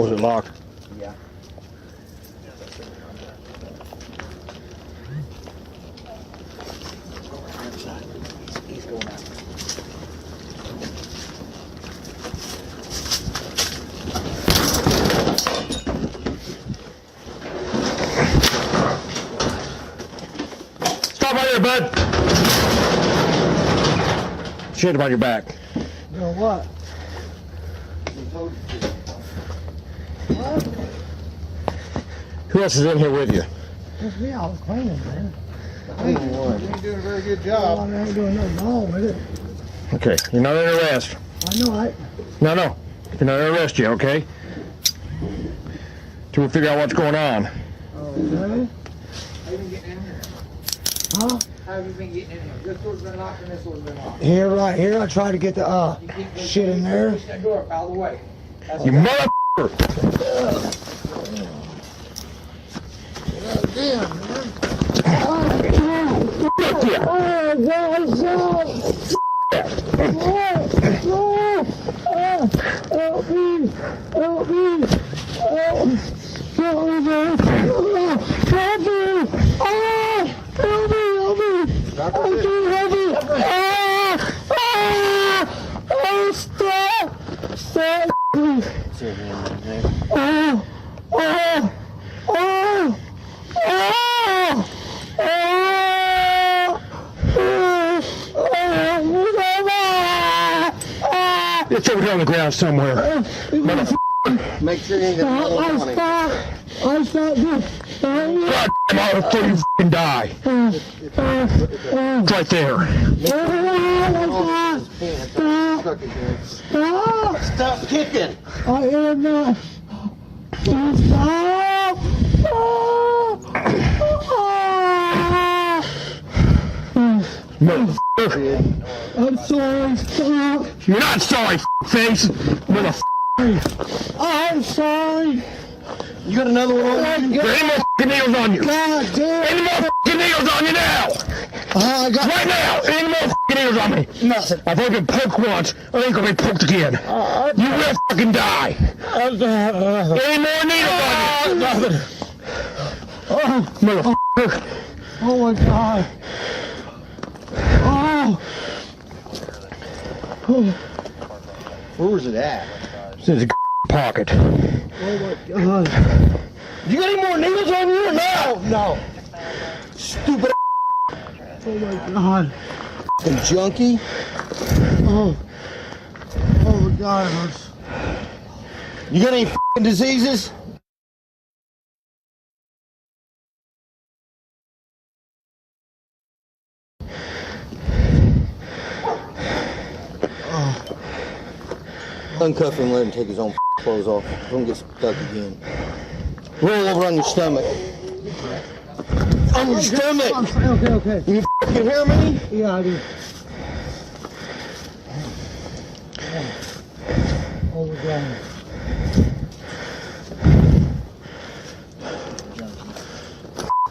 Was it locked? Yeah. He's going out. Stop right here, bud. Shit about your back. You know what? What? Who else is in here with you? Just me, I was cleaning, man. You ain't doing a very good job. I ain't doing nothing wrong with it. Okay, you're not under arrest. I know I... No, you're not under arrest yet, okay? Till we figure out what's going on. Okay. How you been getting in here? Huh? How have you been getting in here? This door's been locked and this door's been locked. Here, right here, I tried to get the, shit in there. Push that door up out of the way. That's You motherfucker! Damn, man. Help me! Help me! Help me! Help me! Help me! Help me! Help me! Oh, stop! Stop! It's over here on the ground somewhere. Make sure you ain't got no money. I stopped this. God damn, I'll throw you f***ing die. It's right there. Stop kicking. I am not. Stop! Motherfucker. I'm sorry. Stop! You're not sorry, face. Motherfucker. I'm sorry. You got another one on you? There ain't more f***ing nails on you. God damn! Any more f***ing nails on you now. I got Right now. Any more f***ing nails on me. nothing. I've only been poked once. I ain't gonna be poked again. You will fucking die. Any more needles on you. Nothing. Motherfucker. Oh my God. Where was it at? It's in his pocket. Oh my God. You got any more needles on you or no? No. Stupid Oh my God. f***ing junkie. Oh. Oh my God, it hurts. You got any f***ing diseases? Uncuff him and let him take his own clothes off. Don't get stuck again. Roll over on your stomach. On your stomach! Okay. You f***ing hear me? Yeah, I do. Oh my God.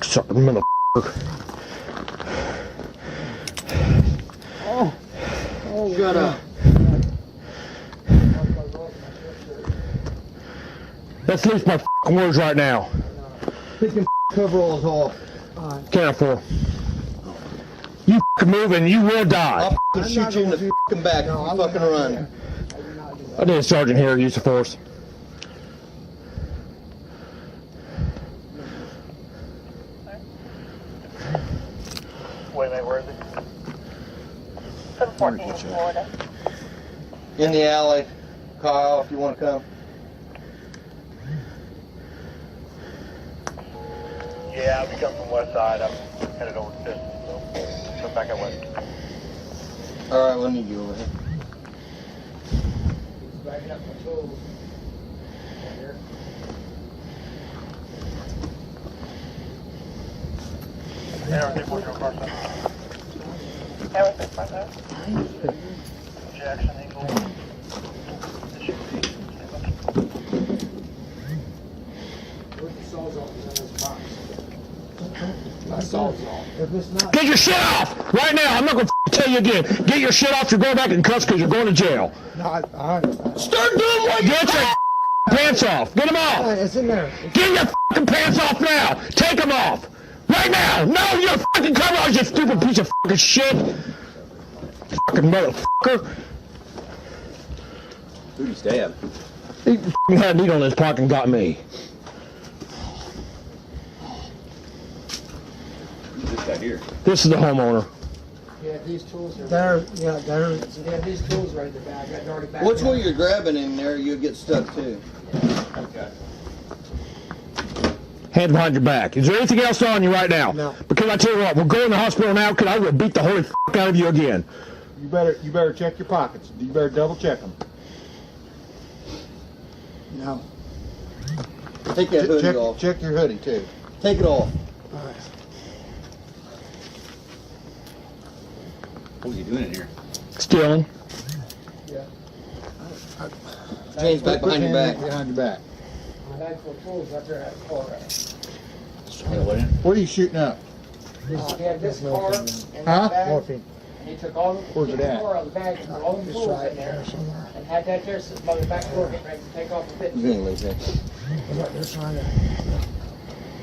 Sorry, motherfucker. Oh. Shut up. Let's lose my f***ing words right now. Take your coveralls off. Careful. You f***ing move and you will die. I'll f***ing shoot you in the f***ing back if you fucking run. I need a sergeant here, use the force. Wait a minute, where is it? 714 Florida. In the alley. Kyle, if you want to come. Yeah, we come from west side. I'm headed over to 5th, so come back out west. Alright, let me go over here. Backing up my tools. Everything for your car, sir. Everything for that. Jackson, Eagle. If it's not, Get your shit off! Right now, I'm not gonna tell you again. Get your shit off, you're going back in cuffs because you're going to jail. no, I Start doing what you Get your pants off. Get them off. It's in there. Get your fucking pants off now. Take them off. Right now. No, you're fucking coveralls, you stupid piece of fucking shit. Fucking motherfucker. Who'd he stab? He fucking had a needle in his pocket and got me. Who's this guy here? This is the homeowner. Yeah, these tools are there. Yeah, there. Yeah, these tools are in the bag. I already back. Which way you're grabbing in there, you'll get stuck too. Okay. Hands behind your back. Is there anything else on you right now? No. Because I tell you what, we'll go in the hospital now because I will beat the holy fuck out of you again. You better check your pockets. You better double check them. No. Take that hoodie off. Check your hoodie too. Take it off. All right. What was he doing in here? Stealing. Yeah. Hands back behind your back. Behind your back. My bag full of tools right there at the car. What are you shooting up? He had this car and Huh? that bag. Morphine. And he took all the Where's it at? car out of the bag and put all the tools in there. And had that there sitting by the back door getting ready to take off the fit. You ain't like that.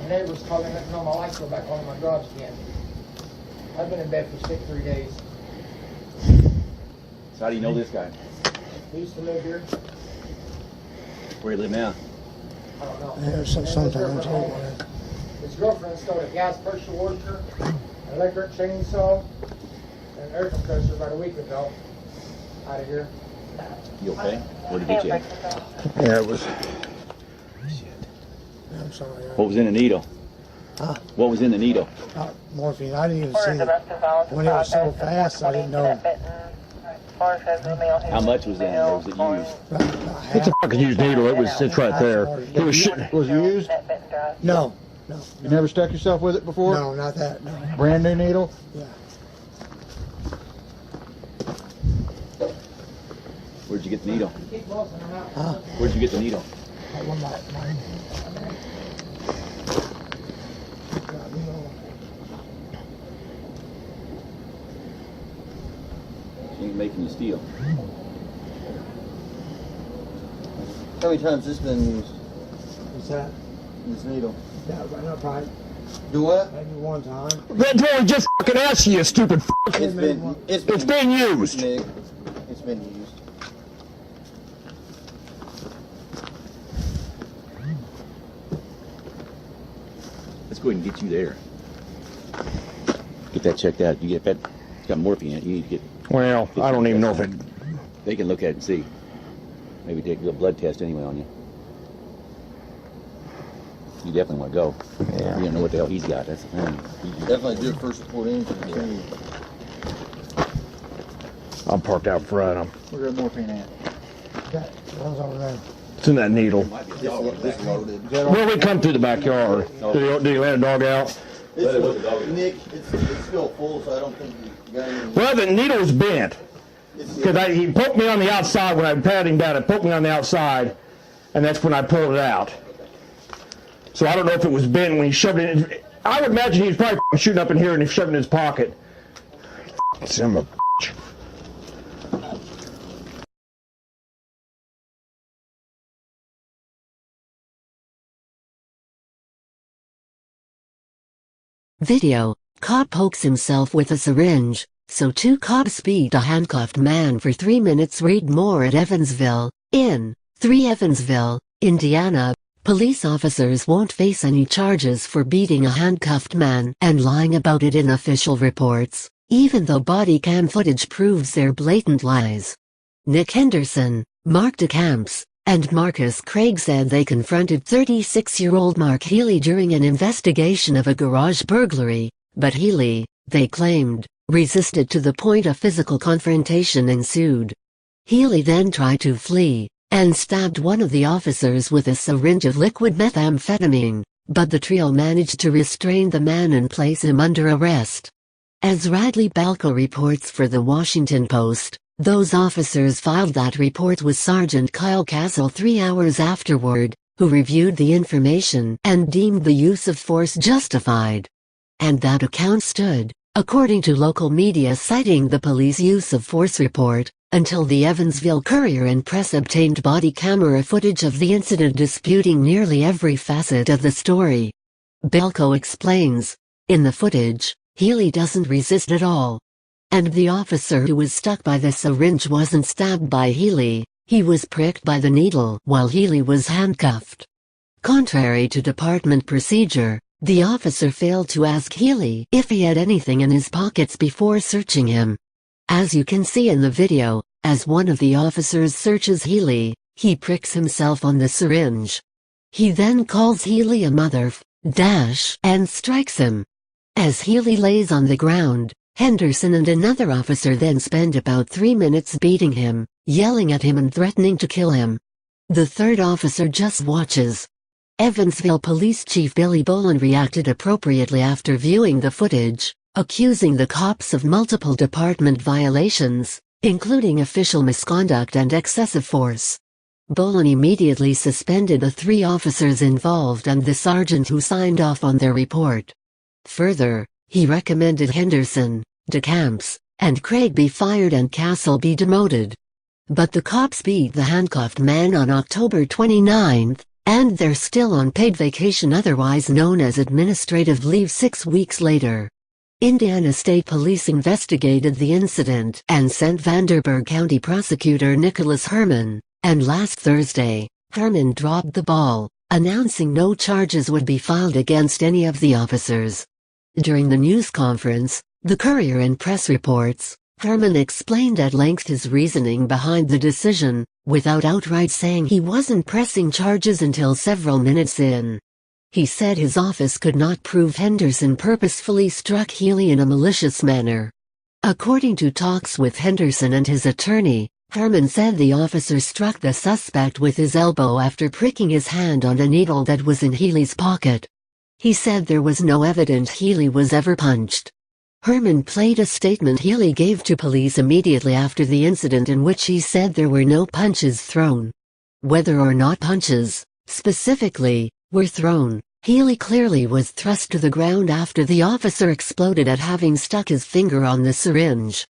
The neighbors told me that my lights go back on in my garage again. I've been in bed for 3 days. So how do you know this guy? He used to live here. Where do you live now? I don't know. There's And his sometimes girlfriend- His girlfriend stole a gas pressure washer, an electric chainsaw, and an air compressor about a week ago. Out of here. You okay? Where did he get you? Yeah, it was. I'm sorry. What was in the needle? Huh? What was in the needle? Morphine. I didn't even see it. When it was so fast, I didn't know. How much was in there? Was it used? It's a fucking used needle. It's right there. It was shit. Was it used? No. No. You never stuck yourself with it before? No, not that. No. Brand new needle? Yeah. Where'd you get the needle? Keep closing them out. Huh? Where'd you get the needle? One more. She ain't making you steal. How many times this been used? What's that? This needle. Yeah, but not probably Do what? maybe one time. That's what we just fucking asked you, stupid fuck. It's been It's been used. Nick. It's been used. Let's go ahead and get you there. Get that checked out. You get that. It's got morphine in it. You need to get. Well, I don't even know if it. They can look at it and see. Maybe take a blood test anyway on you. You definitely want to go. Yeah. You don't know what the hell he's got. That's the thing. Definitely do a first report injury. Yeah. I'm parked out front. Where's that morphine at? That one's over there. It's in that needle. This loaded. Well, we come through the backyard. Did he let a dog out? Nick, it's still full, so I don't think you got any. Well, the needle was bent. Because he poked me on the outside when I patted him down. It poked me on the outside, and that's when I pulled it out. So I don't know if it was bent when he shoved it in. I would imagine he was probably shooting up in here and he shoved it in his pocket. Son of a bitch. Video. Cop pokes himself with a syringe, so 2 cops beat a handcuffed man for 3 minutes. Read more at Evansville, in 3 Evansville, Indiana. Police officers won't face any charges for beating a handcuffed man and lying about it in official reports, even though body cam footage proves their blatant lies. Nick Henderson, Mark DeCamps, and Marcus Craig said they confronted 36-year-old Mark Healy during an investigation of a garage burglary, but Healy, they claimed, resisted to the point a physical confrontation ensued. Healy then tried to flee and stabbed one of the officers with a syringe of liquid methamphetamine, but the trio managed to restrain the man and place him under arrest. As Radley Balco reports for The Washington Post, those officers filed that report with Sergeant Kyle Castle 3 hours afterward, who reviewed the information and deemed the use of force justified. And that account stood, according to local media citing the police use of force report, until the Evansville Courier and Press obtained body camera footage of the incident disputing nearly every facet of the story. Belko explains, in the footage, Healy doesn't resist at all. And the officer who was stuck by the syringe wasn't stabbed by Healy, he was pricked by the needle while Healy was handcuffed. Contrary to department procedure, the officer failed to ask Healy if he had anything in his pockets before searching him. As you can see in the video, as one of the officers searches Healy, he pricks himself on the syringe. He then calls Healy a and strikes him. As Healy lays on the ground, Henderson and another officer then spend about 3 minutes beating him, yelling at him and threatening to kill him. The third officer just watches. Evansville Police Chief Billy Boland reacted appropriately after viewing the footage, accusing the cops of multiple department violations, including official misconduct and excessive force. Boland immediately suspended the 3 officers involved and the sergeant who signed off on their report. Further, he recommended Henderson, DeCamps, and Craig be fired and Castle be demoted. But the cops beat the handcuffed man on October 29, and they're still on paid vacation, otherwise known as administrative leave, 6 weeks later. Indiana State Police investigated the incident and sent Vanderburgh County Prosecutor Nicholas Herman, and last Thursday, Herman dropped the ball, announcing no charges would be filed against any of the officers. During the news conference, the Courier and Press reports, Herman explained at length his reasoning behind the decision, without outright saying he wasn't pressing charges until several minutes in. He said his office could not prove Henderson purposefully struck Healy in a malicious manner. According to talks with Henderson and his attorney, Herman said the officer struck the suspect with his elbow after pricking his hand on a needle that was in Healy's pocket. He said there was no evidence Healy was ever punched. Herman played a statement Healy gave to police immediately after the incident in which he said there were no punches thrown. Whether or not punches, specifically, were thrown, Healy clearly was thrust to the ground after the officer exploded at having stuck his finger on the syringe.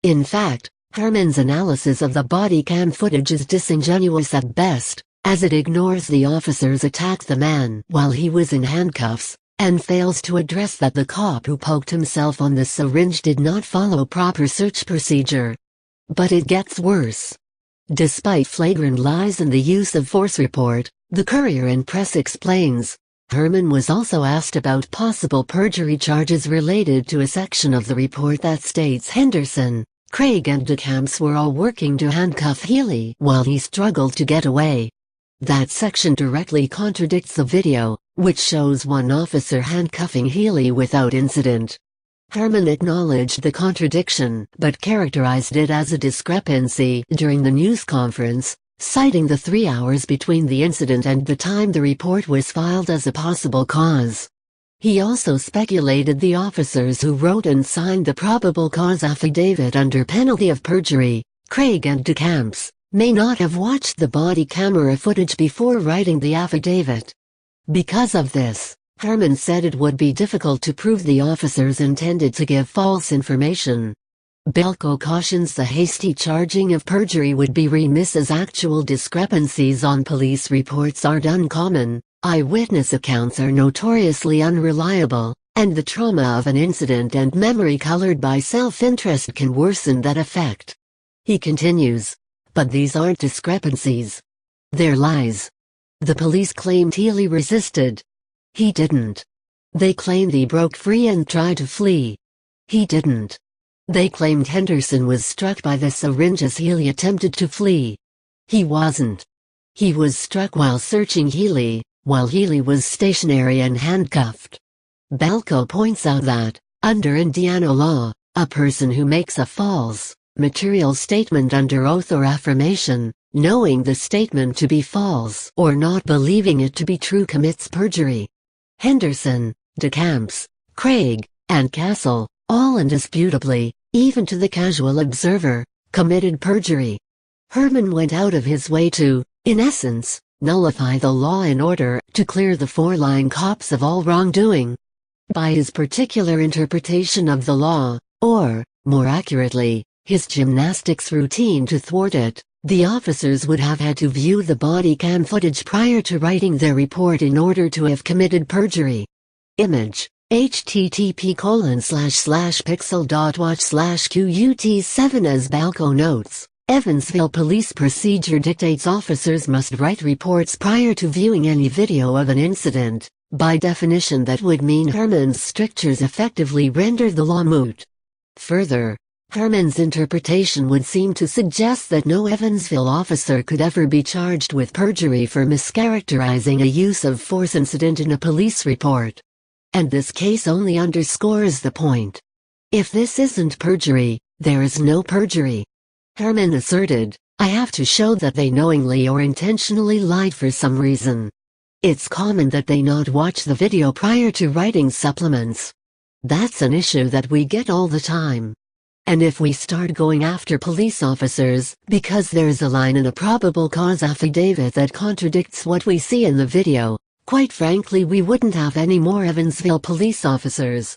In fact, Herman's analysis of the body cam footage is disingenuous at best, as it ignores the officers attacked the man while he was in handcuffs, and fails to address that the cop who poked himself on the syringe did not follow proper search procedure. But it gets worse. Despite flagrant lies in the use of force report, the Courier and Press explains, Herman was also asked about possible perjury charges related to a section of the report that states Henderson, Craig and DeCamps were all working to handcuff Healy while he struggled to get away. That section directly contradicts the video, which shows one officer handcuffing Healy without incident. Herman acknowledged the contradiction but characterized it as a discrepancy during the news conference, citing the 3 hours between the incident and the time the report was filed as a possible cause. He also speculated the officers who wrote and signed the probable cause affidavit under penalty of perjury, Craig and DeCamps, may not have watched the body camera footage before writing the affidavit. Because of this, Herman said it would be difficult to prove the officers intended to give false information. Belko cautions the hasty charging of perjury would be remiss as actual discrepancies on police reports aren't uncommon, eyewitness accounts are notoriously unreliable, and the trauma of an incident and memory colored by self-interest can worsen that effect. He continues, but these aren't discrepancies. They're lies. The police claimed Healy resisted. He didn't. They claimed he broke free and tried to flee. He didn't. They claimed Henderson was struck by the syringe as Healy attempted to flee. He wasn't. He was struck while searching Healy, while Healy was stationary and handcuffed. Belko points out that, under Indiana law, a person who makes a false, material statement under oath or affirmation, knowing the statement to be false or not believing it to be true commits perjury. Henderson, DeCamps, Craig, and Castle, all indisputably, even to the casual observer, committed perjury. Herman went out of his way to, in essence, nullify the law in order to clear the four-line cops of all wrongdoing. By his particular interpretation of the law, or, more accurately, his gymnastics routine to thwart it, the officers would have had to view the body cam footage prior to writing their report in order to have committed perjury. Image http://pixel.watch/QUT7 as Balco notes. Evansville police procedure dictates officers must write reports prior to viewing any video of an incident. By definition, that would mean Haymans' strictures effectively render the law moot. Further, Haymans' interpretation would seem to suggest that no Evansville officer could ever be charged with perjury for mischaracterizing a use of force incident in a police report. And this case only underscores the point. If this isn't perjury, there is no perjury. Haymans asserted, I have to show that they knowingly or intentionally lied for some reason. It's common that they not watch the video prior to writing supplements. That's an issue that we get all the time. And if we start going after police officers, because there's a line in a probable cause affidavit that contradicts what we see in the video, quite frankly we wouldn't have any more Evansville police officers.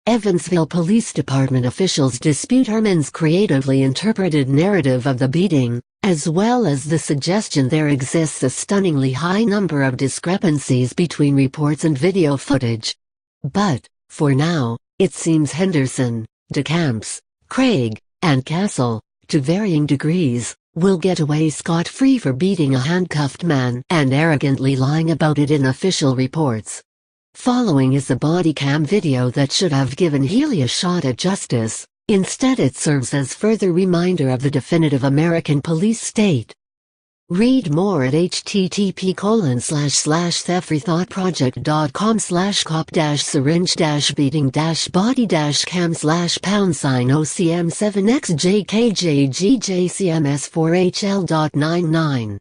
Evansville Police Department officials dispute Haymans' creatively interpreted narrative of the beating, as well as the suggestion there exists a stunningly high number of discrepancies between reports and video footage. But, for now, it seems Henderson, DeCamps, Craig, and Castle, to varying degrees, will get away scot-free for beating a handcuffed man and arrogantly lying about it in official reports. Following is a body cam video that should have given Healy a shot at justice. Instead, it serves as further reminder of the definitive American police state. Read more at http://theft3thought project.com/cop-syringe-beating-body-cam/pound-OCM7XJKJGJCMS4HL.99